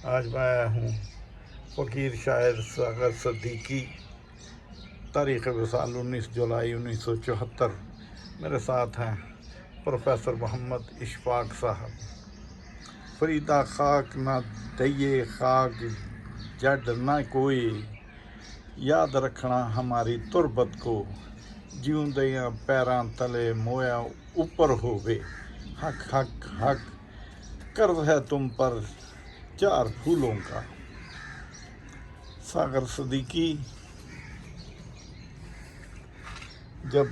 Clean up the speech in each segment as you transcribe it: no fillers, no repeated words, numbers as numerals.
آج میں آیا ہوں فقیر شاعر ساغر صدیقی، تاریخ وصال 19 جولائی 1974۔ میرے ساتھ ہیں پروفیسر محمد اشفاق صاحب۔ فریدہ خاک نہ دئیے خاک جڈ نہ کوئی، یاد رکھنا ہماری تربت کو، جیوندیاں پیراں تلے مویا اوپر ہووے، حق حق حق قرض ہے تم پر 4 پھولوں کا۔ ساغر صدیقی جب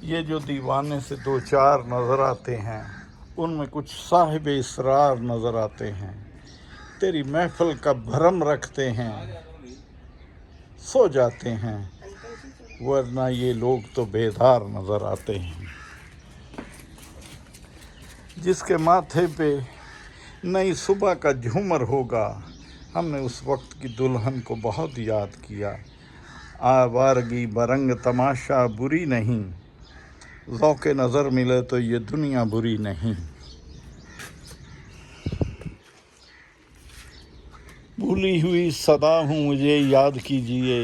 یہ جو دیوانے سے 2-4 نظر آتے ہیں، ان میں کچھ صاحب اسرار نظر آتے ہیں، تیری محفل کا بھرم رکھتے ہیں، سو جاتے ہیں، ورنہ یہ لوگ تو بیدار نظر آتے ہیں۔ جس کے ماتھے پہ نئی صبح کا جھومر ہوگا، ہم نے اس وقت کی دلہن کو بہت یاد کیا۔ آوارگی برنگ تماشا بری نہیں، ذوق نظر ملے تو یہ دنیا بری نہیں۔ بھولی ہوئی صدا ہوں مجھے یاد کیجئے،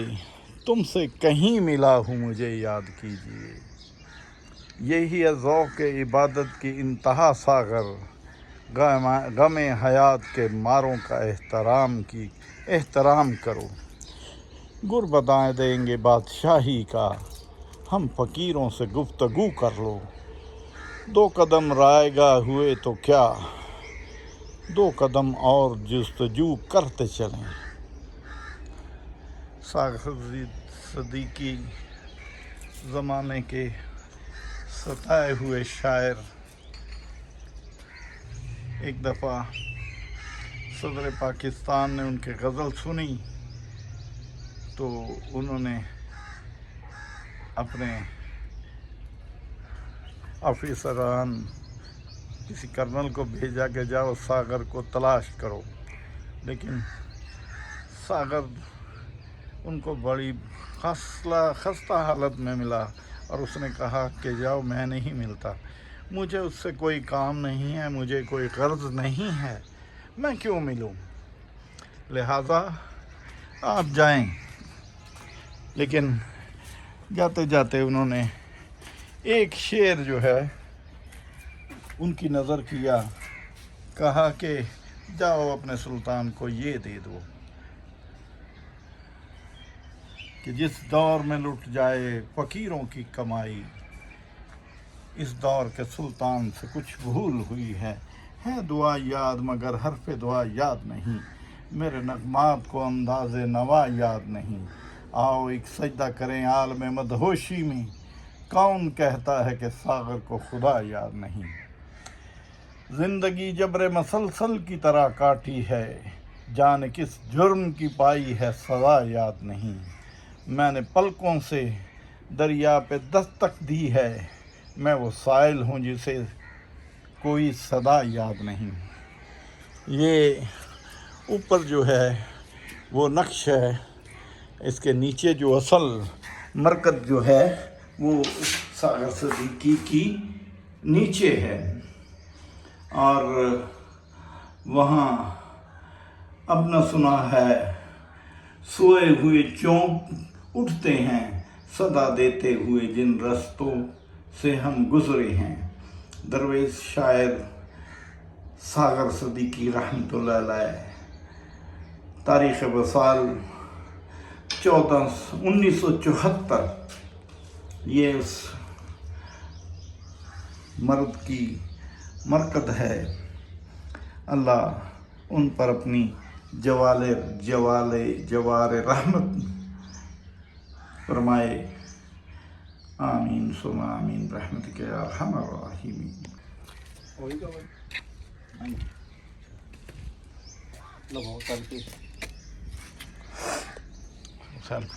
تم سے کہیں ملا ہوں مجھے یاد کیجئے۔ یہی ہے ذوق عبادت کی انتہا ساغر، غم حیات کے ماروں کا احترام کرو۔ گر بتائیں دیں گے بادشاہی کا، ہم فقیروں سے گفتگو کر لو۔ 2 قدم رائے گاہ ہوئے تو کیا، 2 قدم اور جستجو کرتے چلیں۔ ساغر صدیقی زمانے کے ستائے ہوئے شاعر۔ ایک دفعہ صدر پاکستان نے ان کی غزل سنی تو انہوں نے اپنے آفیسران کسی کرنل کو بھیجا کہ جاؤ ساغر کو تلاش کرو، لیکن ساغر ان کو بڑی خستہ حالت میں ملا اور اس نے کہا کہ جاؤ میں نہیں ملتا، مجھے اس سے کوئی کام نہیں ہے، مجھے کوئی غرض نہیں ہے، میں کیوں ملوں، لہذا آپ جائیں۔ لیکن جاتے جاتے انہوں نے ایک شعر جو ہے ان کی نظر کیا، کہا کہ جاؤ اپنے سلطان کو یہ دے دو کہ جس دور میں لٹ جائے فقیروں کی کمائی، اس دور کے سلطان سے کچھ بھول ہوئی ہے دعا یاد مگر حرف دعا یاد نہیں، میرے نغمات کو انداز نوا یاد نہیں، آؤ ایک سجدہ کریں عالم مدہوشی میں، کون کہتا ہے کہ ساغر کو خدا یاد نہیں۔ زندگی جبر مسلسل کی طرح کاٹی ہے، جان کس جرم کی پائی ہے سزا یاد نہیں، میں نے پلکوں سے دریا پہ دستک دی ہے، میں وہ سائل ہوں جسے کوئی صدا یاد نہیں۔ یہ اوپر جو ہے وہ نقش ہے، اس کے نیچے جو اصل مرکز جو ہے وہ ساغر صدیقی کی نیچے ہے، اور وہاں اب نہ سنا ہے سوئے ہوئے چونک اٹھتے ہیں، صدا دیتے ہوئے جن رستوں سے ہم گزرے ہیں۔ درویش شاعر ساغر صدیقی رحمۃ اللہ علیہ، تاریخ وصال 1974۔ یہ اس مرد کی مرکز ہے۔ اللہ ان پر اپنی جوار رحمت فرمائے، آمین ثم آمین برحمتک یا ارحم الراحمین۔